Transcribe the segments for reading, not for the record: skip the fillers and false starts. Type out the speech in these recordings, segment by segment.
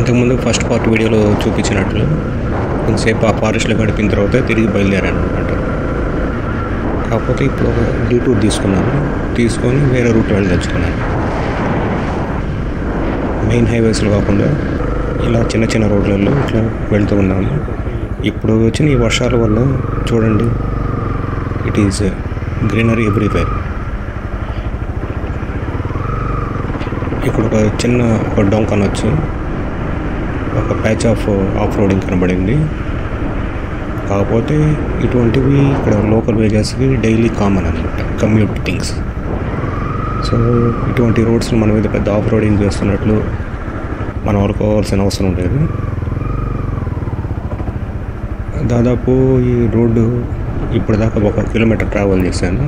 ఇంతకుముందు first part వీడియోలో చూపించినట్లు కొంతసేపు ఆ ఫారెస్ట్లో గడిపిన తర్వాత తిరిగి బయలుదేరాను అనమాట. కాకపోతే ఇప్పుడు ఒక డీటూర్ తీసుకొని వేరే రూట్ వెళ్ళదలుచుకున్నాను. మెయిన్ హైవేస్లో కాకుండా ఇలా చిన్న చిన్న రోడ్లలో ఇట్లా వెళ్తూ ఉన్నాము. ఇప్పుడు వచ్చిన ఈ వర్షాల వల్ల చూడండి, ఇట్ ఈజ్ గ్రీనరీ ఎవ్రీవేర్. ఇక్కడ ఒక చిన్న డౌన్ కనొచ్చు, ఒక ప్యాచ్ ఆఫ్ రోడింగ్ కనబడింది. కాకపోతే ఇటువంటివి ఇక్కడ లోకల్ విలేజెస్కి డైలీ కామన్ అనమాట, కమ్యూట్ థింగ్స్. సో ఇటువంటి రోడ్స్ని మనం మీద పెద్ద ఆఫ్ రోడింగ్ చేస్తున్నట్లు మనం అనుకోవాల్సిన అవసరం లేదు. దాదాపు ఈ రోడ్డు ఇప్పటిదాకా 1 కిలోమీటర్ ట్రావెల్ చేశాను.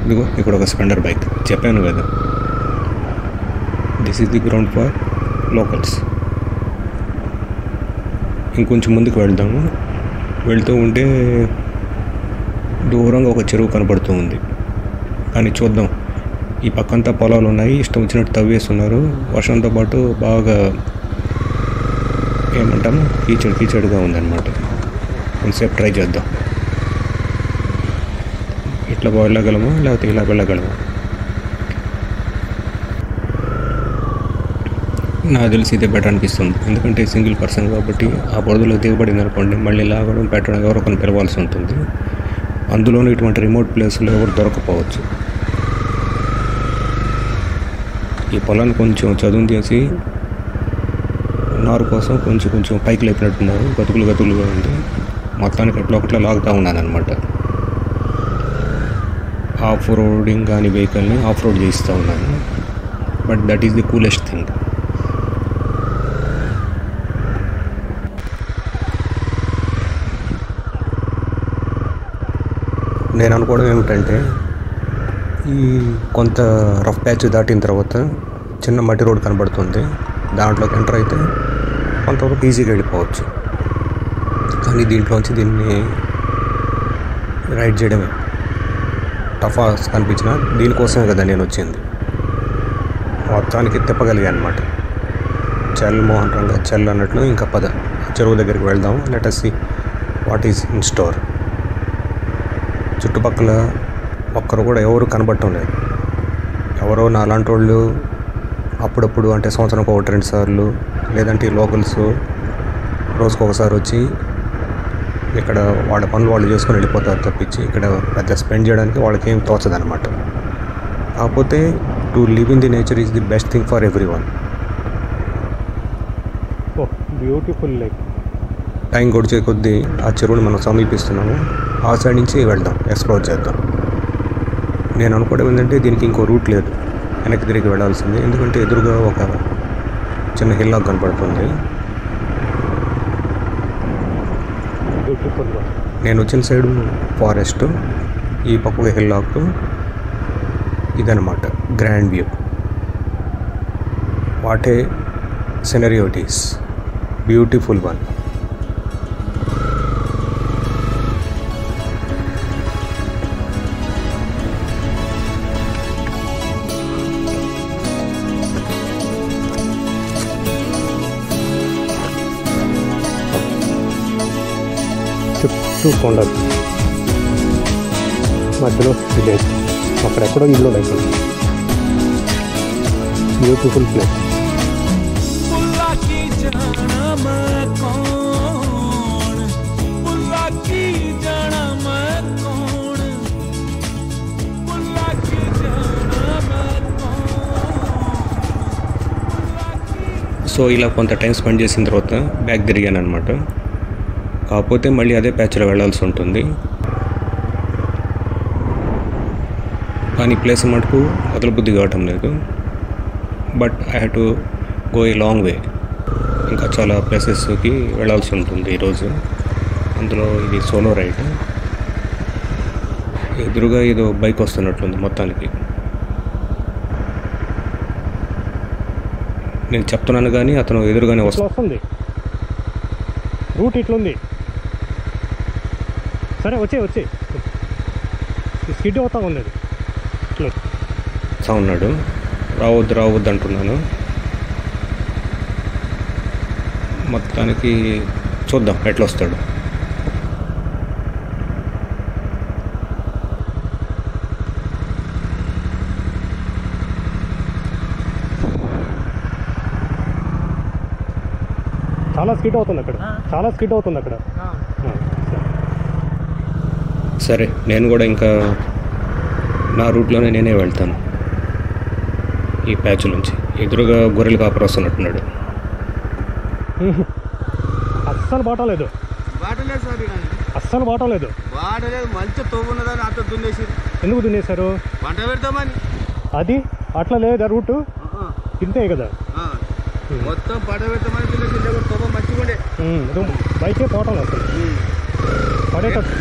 ఇదిగో ఇక్కడ ఒక స్ప్లెండర్ బైక్, చెప్పాను కదా, this is the ground for locals. ఇంకొంచెం ముందుకు వెళ్దాము. వెళ్తూ ఉంటే దూరంగా ఒక చెరువు కనబడుతూ ఉంది. కానీ చూద్దాం, ఈ పక్కంతా పొలాలు ఉన్నాయి, ఇష్టం వచ్చినట్టు తవ్వేస్తున్నారు. వర్షంతో పాటు బాగా ఏమంటాము కీచడుగా ఉందన్నమాట. కొంతసేపు ట్రై చేద్దాం, ఇట్లా వెళ్ళగలమా లేకపోతే ఇలా వెళ్ళగలమా. నాకు తెలిసి ఇదే బెటర్ అనిపిస్తుంది, ఎందుకంటే సింగిల్ పర్సన్ కాబట్టి ఆ బురదలో దిగబడింది అనుకోండి, మళ్ళీ లాగడం పెట్టడం ఎవరో కొన్ని పిలవాల్సి ఉంటుంది. అందులోనూ ఇటువంటి రిమోట్ ప్లేస్లో ఎవరు దొరకపోవచ్చు. ఈ పొలాన్ని కొంచెం చదువు చేసి నారు కోసం కొంచెం పైకి లేపినట్టున్నారు, గతుకులుగా ఉంది. మొత్తానికి ఒకట్లా లాగుతూ ఉన్నాను అనమాట. ఆఫ్ రోడింగ్ కానీ వెహికల్ని ఆఫ్ రోడ్ చేయిస్తూ ఉన్నాను. But that is the coolest thing. నేను అనుకోవడం ఏమిటంటే, ఈ కొంత రఫ్ ప్యాచ్ దాటిన తర్వాత చిన్న మట్టి రోడ్ కనబడుతుంది, దాంట్లోకి ఎంటర్ అయితే కొంతవరకు ఈజీగా వెళ్ళిపోవచ్చు. కానీ దీన్ని రైడ్ చేయడమే టఫ్ కనిపించిన, దీనికోసమే కదా నేను వచ్చింది. మొత్తానికి తిప్పగలిగా అనమాట. చల్ మోహన్ రంగ చల్ అన్నట్లు. ఇంకా పద చెరువు దగ్గరికి వెళ్దాం. Let us see what is in store. చుట్టుపక్కల ఒక్కరు కూడా ఎవరు కనబడటం లేదు. ఎవరో నాలాంటి వాళ్ళు అప్పుడప్పుడు, అంటే సంవత్సరంకి 1-2 సార్లు, లేదంటే లోకల్స్ రోజుకు ఒకసారి వచ్చి ఇక్కడ వాళ్ళ పనులు వాళ్ళు చేసుకొని వెళ్ళిపోతారు తప్పించి ఇక్కడ పెద్ద స్పెండ్ చేయడానికి వాళ్ళకి ఏం తోచదనమాట. కాకపోతే to live in the nature is the best thing for every one. Beautiful lake. Time గడిచే కొద్దీ ఆ చెరువుని మనం సమీపిస్తున్నాము. ఆ సైడ్ నుంచి వెళ్దాం, ఎక్స్ప్లోర్ చేద్దాం. నేను అనుకోవడం ఏంటంటే, దీనికి ఇంకో రూట్ లేదు, వెనక్కి తిరిగి వెళ్ళాల్సింది. ఎందుకంటే ఎదురుగా ఒక చిన్న హిల్లాక్ కనపడుతుంది. నేను వచ్చిన సైడు ఫారెస్ట్, ఈ పక్కగా హిల్లాక్. ఇదనమాట grand view. What a scenario it is, beautiful one. చుట్టూ కొండలు, మధ్యలో విలేజ్, అక్కడెక్కడో ఇల్లు లేకుండా. Beautiful place. సో ఇలా కొంత టైం స్పెండ్ చేసిన తర్వాత బ్యాక్ తిరిగాను అనమాట. కాకపోతే మళ్ళీ అదే ప్యాచ్లో వెళ్ళాల్సి ఉంటుంది. కానీ ప్లేస్ మటుకు వదలబుద్ధి కావటం లేదు. But I have to go a long way. ఇంకా చాలా ప్లేసెస్కి వెళ్ళాల్సి ఉంటుంది ఈరోజు. అందులో ఇది సోలో రైడ్. ఎదురుగా ఏదో బైక్ వస్తున్నట్లుంది మొత్తానికి. నేను చెప్తున్నాను కానీ అతను ఎదురుగానే వస్తుంది. రూట్ ఇట్లుంది. సరే వచ్చే స్కిడ్ అవుతా ఉంది. అది ఇట్లా ఉన్నాడు. రావద్దు అంటున్నాను. మొత్తానికి చూద్దాం ఎట్లా వస్తాడు. చాలా స్కిడ్ అవుతుంది అక్కడ. సరే, నేను కూడా ఇంకా నా రూట్లోనే నేనే వెళ్తాను. ఈ ప్యాచ్ నుంచి ఎదురుగా గొర్రెలు కాపరు వస్తున్నట్టున్నాడు. అస్సలు బాటలేదు మంచి తోగున్నదని అట్లా దున్నేసి. ఎందుకు దున్నేశారు? పంట పెడతామని. అది అట్లా లేదా రూటు? ఇంతే కదా, మొత్తం పంట పెడతామని దున్నేసి. తోమ మంచిగా ఉండే, బైకే పోవటం లేదు అసలు. పడేటట్టు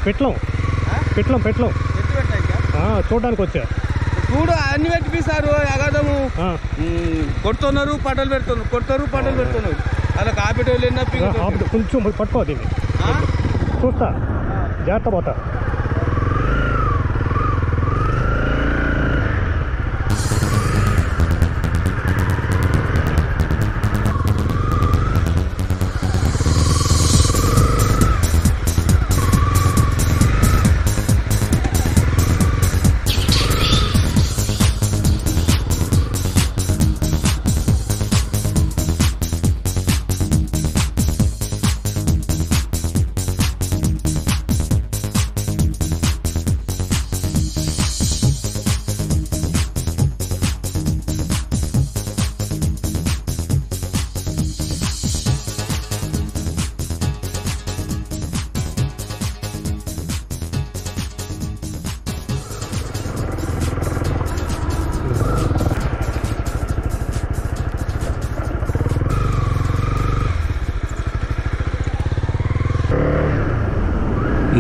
పెట్లం చూడడానికి వచ్చా. చూడు అన్ని పెట్టిపిస్తారు అగాధము. కొడుతున్నారు పంటలు పెడుతున్నారు, అలా కాపేటోళ్ళు కొంచెం పట్టుకో దీన్ని, చూస్తా జాగ్రత్త పోతా.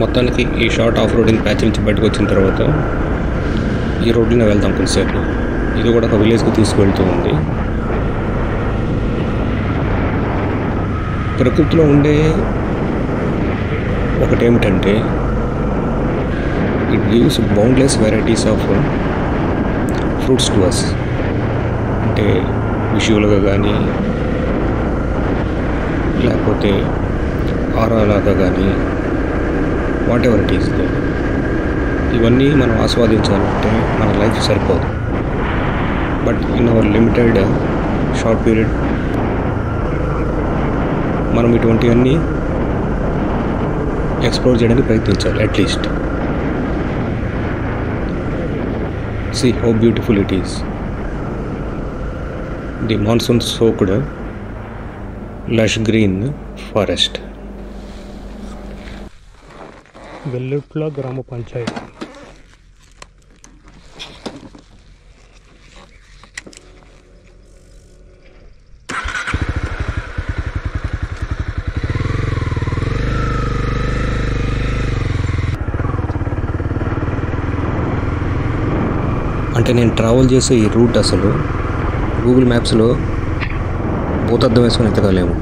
మొత్తానికి ఈ షార్ట్ ఆఫ్ రోడింగ్ ప్యాచ్ నుంచి బయటకు వచ్చిన తర్వాత ఈ రోడ్డునే వెళ్దాం కొద్దిసేపు. ఇది కూడా ఒక విలేజ్కి తీసుకువెళ్తూ ఉంది. ప్రకృతిలో ఉండే ఒకటేమిటంటే it gives boundless varieties of fruits to us. అంటే విజువల్గా కానీ లేకపోతే ఆరాలాగా కానీ వాట్ ఎవర్ ఇట్ ఈస్, ఇవన్నీ మనం ఆస్వాదించాలంటే మన లైఫ్ సరిపోదు. But in our limited short period మనం ఇటువంటివన్నీ ఎక్స్ప్లోర్ చేయడానికి ప్రయత్నించాలి at least. See how beautiful it is. The monsoon soaked lush green forest. Vellutla గ్రామ పంచాయతీ. అంటే నేను ట్రావెల్ చేసే ఈ రూట్ అసలు గూగుల్ మ్యాప్స్లో భూతద్దం వేసుకొని ఎత్తగలేము.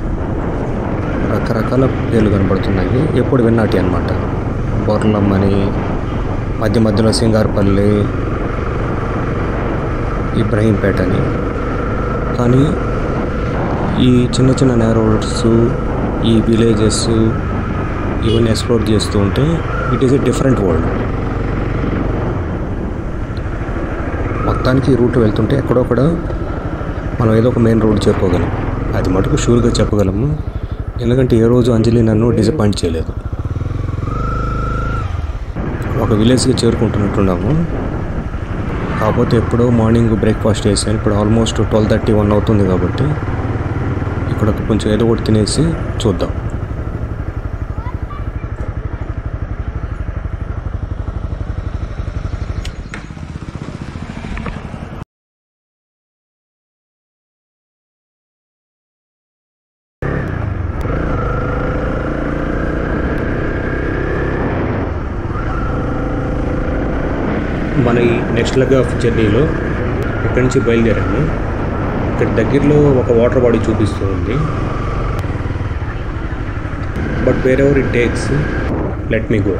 రకరకాల పేర్లు కనబడుతున్నాయి, ఎప్పుడు విన్నాటి అన్నమాట. బొర్లం అని, మధ్యలో సింగార్పల్లి, ఇబ్రహీంపేట అని. కానీ ఈ చిన్న చిన్న నేరోడ్స్, ఈ విలేజెస్ ఇవన్నీ ఎక్స్ప్లోర్ చేస్తూ ఉంటే it is a different world. మొత్తానికి ఈ రూట్ వెళ్తుంటే ఎక్కడొక్కడ మనం ఏదో ఒక మెయిన్ రోడ్ చేరుకోగలం. అది మటుకు షూర్గా చెప్పగలము, ఎందుకంటే ఏ రోజు అంజలి నన్ను డిసప్పాయింట్ చేయలేదు. ఒక విలేజ్కి చేరుకుంటున్నట్టున్నాము. కాకపోతే ఎప్పుడో మార్నింగ్ బ్రేక్ఫాస్ట్ చేశాను. ఇప్పుడు ఆల్మోస్ట్ 12:31 అవుతుంది కాబట్టి ఇక్కడ కొంచెం ఏదో ఒకటి తినేసి చూద్దాం. మన ఈ నెక్స్ట్ లెగ్ ఆఫ్ జర్నీలో ఇక్కడి నుంచి బయలుదేరాము. ఇక్కడ దగ్గరలో ఒక వాటర్ బాడీ చూపిస్తూ ఉంది. But where ever it takes let me go.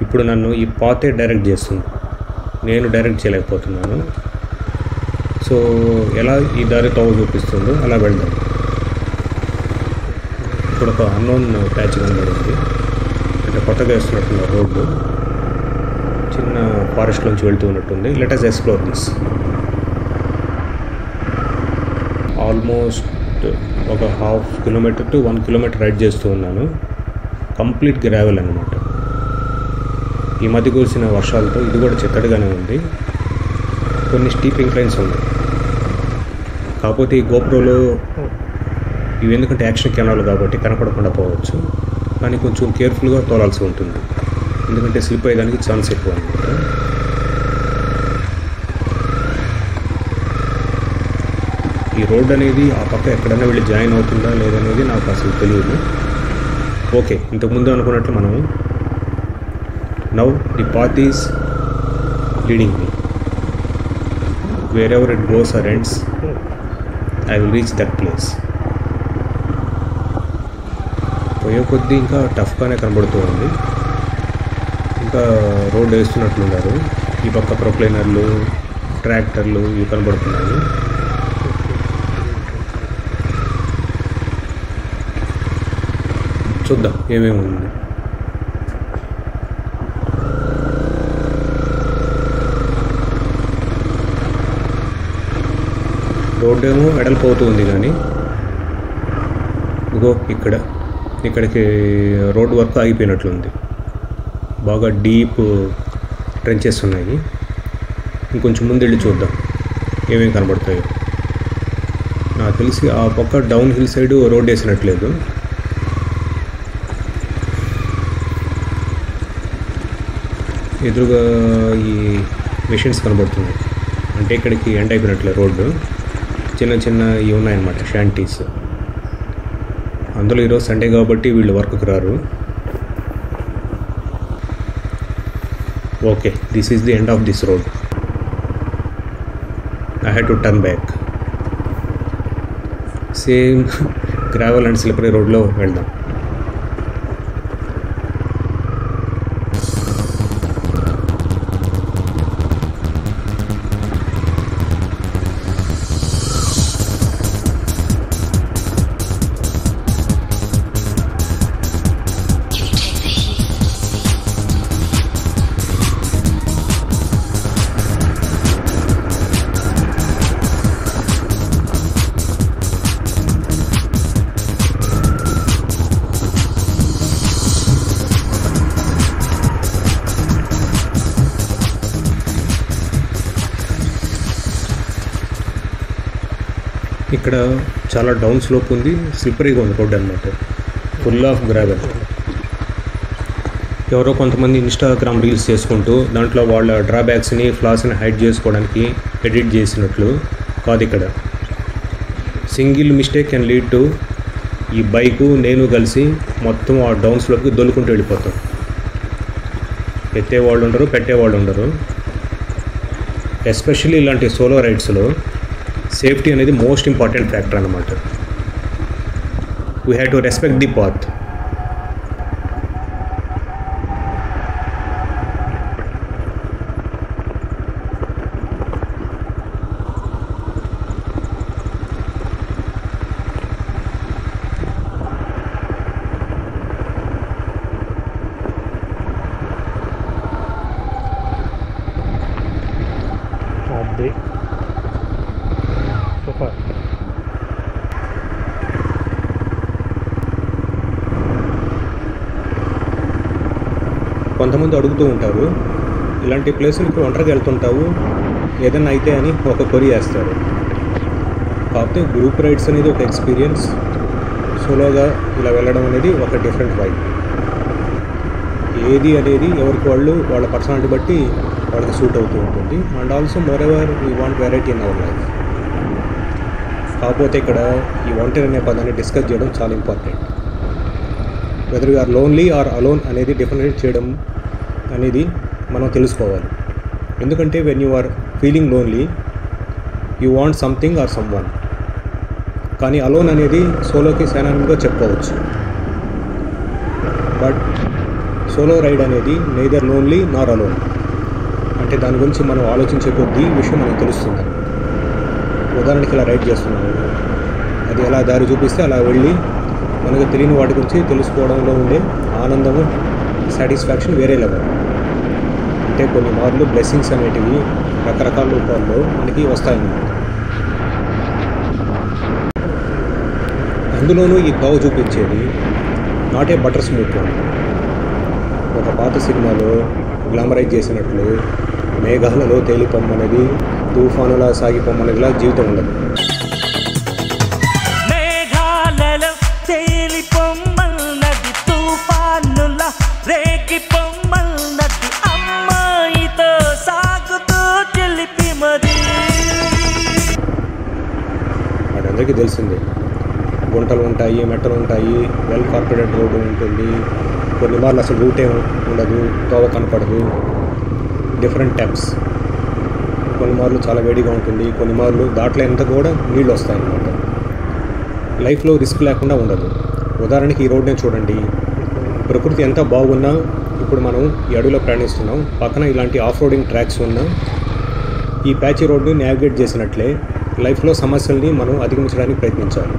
ఇప్పుడు నన్ను ఈ పాతే డైరెక్ట్ చేస్తుంది, నేను డైరెక్ట్ చేయలేకపోతున్నాను. సో ఎలా ఈ దారి తోవ చూపిస్తుందో అలా వెళ్దాం. ఇక్కడ ఒక అన్నోన్ ప్యాచ్ కనబడింది, అంటే కొత్తగా వేస్తున్నట్టున్నారు రోడ్డు, చిన్న ఫారెస్ట్లోంచి వెళ్తూ ఉన్నట్టుంది. Let us explore this. Almost ఒక 1/2 కిలోమీటర్ టు 1 కిలోమీటర్ రైడ్ చేస్తూ ఉన్నాను. కంప్లీట్ గ్రావెల్ అనమాట. ఈ మధ్య కురిసిన వర్షాలతో ఇది కూడా చిత్తడిగానే ఉంది. కొన్ని స్టీప్ ఇంక్లైన్స్ ఉన్నాయి. కాకపోతే ఈ గోప్రోలో ఇవి ఎందుకంటే యాక్షన్ కెమెరాలు కాబట్టి కనపడకుండా పోవచ్చు, కానీ కొంచెం కేర్ఫుల్గా తోలాల్సి ఉంటుంది, ఎందుకంటే స్లిప్ అయ్యేదానికి ఛాన్స్ ఎక్కువ అనమాట. ఈ రోడ్ అనేది ఆ పక్క ఎక్కడైనా వెళ్ళి జాయిన్ అవుతుందా లేదనేది నాకు అసలు తెలియదు. ఓకే, ఇంతకుముందు అనుకున్నట్లు మనం now the path is leading me. Wherever it goes or ends, I will reach that place. పోయే కొద్దీ ఇంకా టఫ్గానే కనబడుతూ ఉంది. ఇంకా రోడ్ వేస్తున్నట్లున్నారు. ఈ పక్క ప్రొక్లైనర్లు, ట్రాక్టర్లు ఇవి కనబడుతున్నాయి. చూద్దాం ఏమేమి ఉంది. రోడ్డు ఏమో వెడల్పోతూ ఉంది, కానీ ఇదిగో ఇక్కడికి రోడ్డు వర్క్ ఆగిపోయినట్లుంది. బాగా డీప్ ట్రెంచెస్ ఉన్నాయి. ఇంకొంచెం ముందు వెళ్ళి చూద్దాం ఏమేమి కనబడతాయో. నాకు తెలిసి ఆ పక్క డౌన్ హిల్ సైడ్ రోడ్ వేసినట్లేదు. ఎదురుగా ఈ మెషిన్స్ కనబడుతున్నాయి, అంటే ఇక్కడికి ఎండ్ అయిపోయినట్లే రోడ్డు. చిన్న చిన్న ఇవి ఉన్నాయన్నమాట, షాంటీస్. అందులో ఈరోజు సండే కాబట్టి వీళ్ళు వర్క్కి రారు. Okay, this is the end of this road. I had to turn back. Same gravel and slippery రోడ్లో వెళ్దాం. ఇక్కడ చాలా డౌన్ స్లోప్ ఉంది, స్లిప్పరీగా ఉంది రోడ్ అనమాట, ఫుల్ ఆఫ్ గ్రావెల్. ఎవరో కొంతమంది ఇన్స్టాగ్రామ్ రీల్స్ చేసుకుంటూ దాంట్లో వాళ్ళ డ్రాబ్యాక్స్ని, ఫ్లాస్ని హైడ్ చేసుకోవడానికి ఎడిట్ చేసినట్లు కాదు. ఇక్కడ single mistake can lead to ఈ బైకు నేను కలిసి మొత్తం ఆ డౌన్ స్లోప్కి దొల్లుకుంటూ వెళ్ళిపోతాం. ఎత్తేవాళ్ళు ఉండరు, పెట్టేవాళ్ళు ఉండరు. ఎస్పెషల్లీ ఇలాంటి సోలో రైడ్స్లో సేఫ్టీ అనేది మోస్ట్ ఇంపార్టెంట్ ఫ్యాక్టర్ అన్నమాట. We have to respect the path. అదే సూపర్. కొంతమంది అడుగుతూ ఉంటారు, ఇలాంటి ప్లేసులకి ఒంటరిగా వెళ్తుంటావు ఏదైనా అయితే అని ఒక కొరి వేస్తారు. కాకపోతే గ్రూప్ రైడ్స్ అనేది ఒక ఎక్స్పీరియన్స్, సోలోగా ఇలా వెళ్ళడం అనేది ఒక డిఫరెంట్ వైబ్. ఏది అనేది ఎవరికి వాళ్ళు వాళ్ళ పర్సనాలిటీ బట్టి వాళ్ళకి సూట్ అవుతూ ఉంటుంది. And also moreover we want variety in our life. కాకపోతే ఇక్కడ ఈ ఒంటరి అనే పదాన్ని డిస్కస్ చేయడం చాలా important. Whether you are lonely or alone అనేది డిఫరెన్షియేట్ చేయడం అనేది మనం తెలుసుకోవాలి. ఎందుకంటే when you are feeling lonely you want something or someone. కానీ అలోన్ అనేది సోలోకి సైనానిమ్గా చెప్పుకోవచ్చు. బట్ సోలో రైడ్ అనేది నెయిదర్ లోన్లీ నార్ అలోన్. అంటే దాని గురించి మనం ఆలోచించే కొద్దీ విషయం మనకు తెలుస్తుంది. ఉదాహరణకి ఇలా రైడ్ చేస్తున్నాము, అది ఎలా దారి చూపిస్తే అలా వెళ్ళి మనకు తెలియని వాటి గురించి తెలుసుకోవడంలో ఉండే ఆనందము, సాటిస్ఫాక్షన్ వేరే లెవెల్. అంటే కొన్ని మార్లు బ్లెస్సింగ్స్ అనేటివి రకరకాల రూపాల్లో మనకి వస్తాయన్నమాట. అందులోనూ ఈ దోవ చూపించేది not a butter smooth one. ఒక పాత సినిమాలో గ్లామరైజ్ చేసినట్లు మేఘాలలో తేలిపొమ్మనేది, తుఫానులా సాగిపొమ్మనేదిలా జీవితం ఉండదు. మేఘాలలో తేలిపొమ్మన్నది, తుఫానులా రేగిపొమ్మన్నది, అమ్మాయితో సాగుతూ చెల్లిపి మరి. వాడందరికీ తెలిసిందే, గుంటలు ఉంటాయి, మెట్టలు ఉంటాయి, వెల్ కార్పొరేటెడ్ రోడ్డు ఉంటుంది, కొన్ని మార్లు అసలు రూటే ఉండదు, తోవ కనపడదు, డిఫరెంట్ టైప్స్. కొన్ని మార్లు చాలా వేడిగా ఉంటుంది, కొన్ని మార్లు దాంట్లో ఎంత కూడా నీళ్ళు వస్తాయన్నమాట. లైఫ్లో రిస్క్ లేకుండా ఉండదు. ఉదాహరణకి ఈ రోడ్నే చూడండి, ప్రకృతి ఎంత బాగున్నా ఇప్పుడు మనం ఈ అడవిలో ప్రయాణిస్తున్నాం, పక్కన ఇలాంటి ఆఫ్ రోడింగ్ ట్రాక్స్ ఉన్న ఈ ప్యాచీ రోడ్ని నావిగేట్ చేసినట్లే లైఫ్లో సమస్యల్ని మనం అధిగమించడానికి ప్రయత్నించాలి.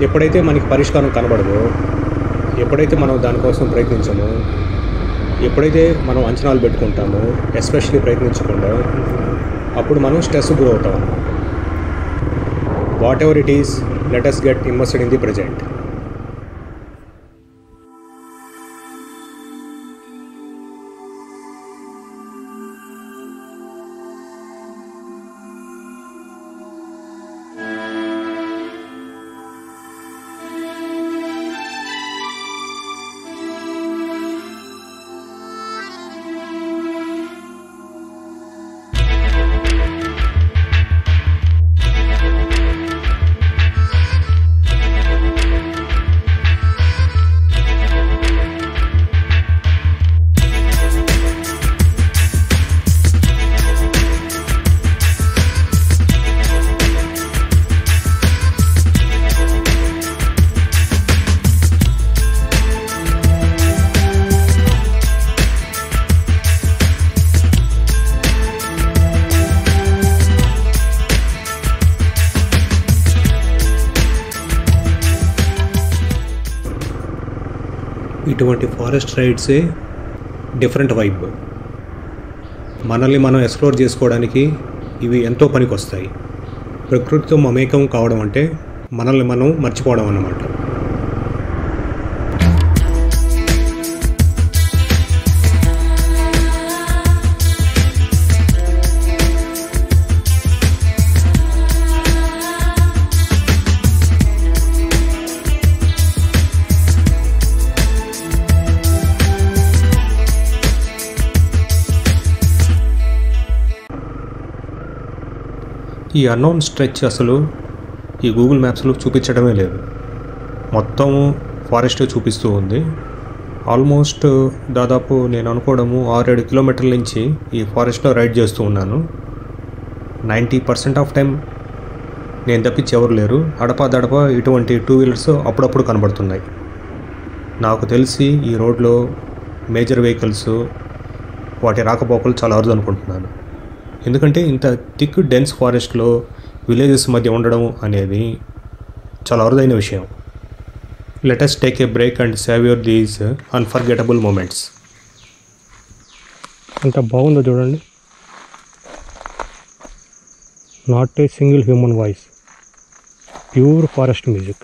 ఎప్పుడైతే మనకి పరిష్కారం కనబడదో, ఎప్పుడైతే మనం దానికోసం ప్రయత్నించామో, ఎప్పుడైతే మనం అంచనాలు పెట్టుకుంటామో, ఎస్పెషల్లీ ప్రయత్నించకుండా, అప్పుడు మనం స్ట్రెస్ గురవుతాం అన్నమాట. What ever it is, let us get immersed in the present. ఇటువంటి ఫారెస్ట్ రైడ్సే డిఫరెంట్ వైబ్. మనల్ని మనం ఎక్స్ప్లోర్ చేసుకోవడానికి ఇవి ఎంతో పనికి వస్తాయి. ప్రకృతితో మమేకం కావడం అంటే మనల్ని మనం మర్చిపోవడం అన్నమాట. ఈ అన్నోన్ స్ట్రెచ్ అసలు ఈ గూగుల్ మ్యాప్స్లో చూపించడమే లేదు, మొత్తం ఫారెస్ట్ చూపిస్తూ ఉంది. ఆల్మోస్ట్ దాదాపు నేను అనుకోవడము 6-7 కిలోమీటర్ల నుంచి ఈ ఫారెస్ట్లో రైడ్ చేస్తూ ఉన్నాను. 90% ఆఫ్ టైం నేను తప్పించి ఎవరు లేరు. అడపా ఇటువంటి 2 వీలర్స్ అప్పుడప్పుడు కనబడుతున్నాయి. నాకు తెలిసి ఈ రోడ్లో మేజర్ వెహికల్స్ వాటి రాకపోకలు చాలా అరుదు అనుకుంటున్నాను. ఎందుకంటే ఇంత థిక్ డెన్స్ ఫారెస్ట్లో విలేజెస్ మధ్య ఉండడం అనేది చాలా అరుదైన విషయం. Let us take a break and savour these unforgettable moments. ఎంత బాగుందో చూడండి. Not a single human voice, pure forest music.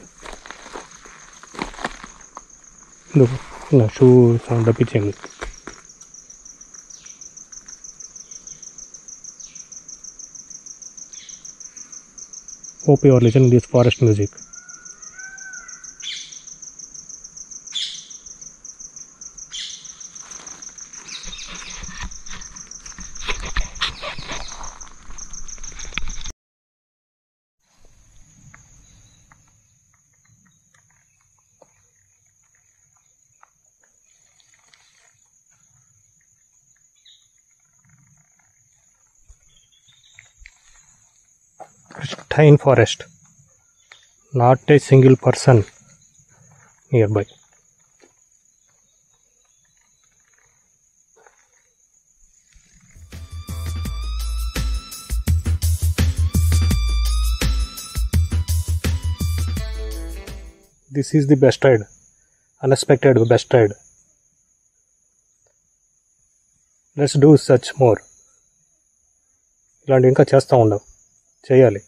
నా షూ సౌండ్ తప్పించింది. Hope you are listening to this forest music. Pristine forest, not a single person nearby. This is the best ride, unexpected best ride. Let's do such more. ఇలాంటివి ఇంకా చేస్తూ ఉండవు, చేయాలి.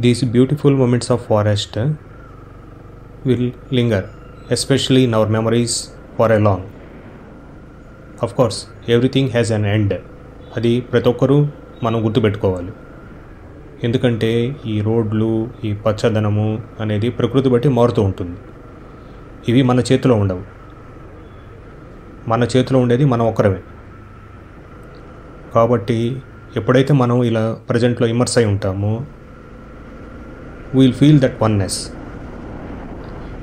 These beautiful moments of forest will linger, especially in our memories for a long. Of course, everything has an end. అది ప్రతి ఒక్కరూ మనం గుర్తుపెట్టుకోవాలి. ఎందుకంటే ఈ రోడ్లు, ఈ పచ్చదనము అనేది ప్రకృతి బట్టి మారుతూ ఉంటుంది. ఇవి మన చేతిలో ఉండవు. మన చేతిలో ఉండేది మనం ఒక్కరమే. కాబట్టి ఎప్పుడైతే మనం ఇలా ప్రజెంట్లో ఇమర్స్ అయి ఉంటామో విల్ ఫీల్ దట్ వన్నెస్.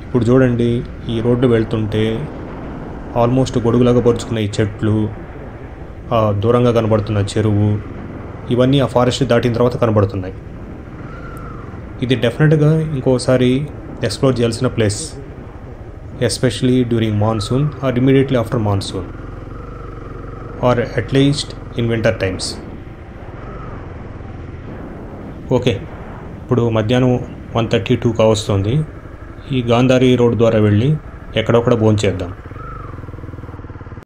ఇప్పుడు చూడండి, ఈ రోడ్డు వెళ్తుంటే ఆల్మోస్ట్ గొడుగులాగా పరుచుకున్న ఈ చెట్లు, ఆ దూరంగా కనబడుతున్న చెరువు, ఇవన్నీ ఆ ఫారెస్ట్ దాటిన తర్వాత కనబడుతున్నాయి. ఇది డెఫినెట్గా ఇంకోసారి ఎక్స్ప్లోర్ చేయాల్సిన place, especially during monsoon or immediately after monsoon or at least in winter times. Okay, ఇప్పుడు మధ్యాహ్నం 1:32 కావస్తుంది. ఈ గాంధారి రోడ్ ద్వారా వెళ్ళి ఎక్కడొక్కడ భోంచేద్దాం.